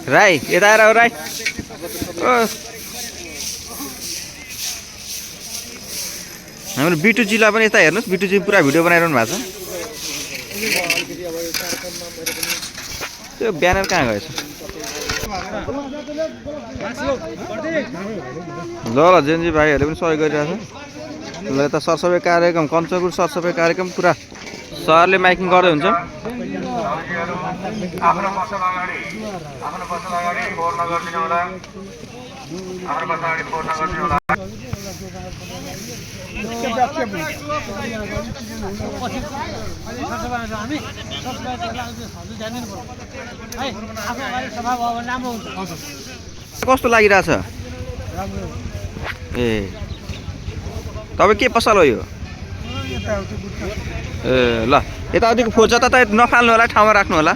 राई यता आएर राई हाम्रो बिटुजीलाई पनि यता हेर्नुहोस् बिटुजी पुरा भिडियो बनाइरहनु भएको छ त्यो ब्यानर कहाँ गएछ ल ल जेनजी भाइहरूले पनि सहयोग गरिरहेछ ल यता सरसफाइ कार्यक्रम कञ्चनपुर सरसफाइ कार्यक्रम पुरा सरले माइकिङ गर्दै हुन्छ कस्तो लागिरहेछ ए तपाईँ के पसल हो यो ए ल यताउतिको फोटो जता नफाल्नु होला ठाउँमा राख्नु होला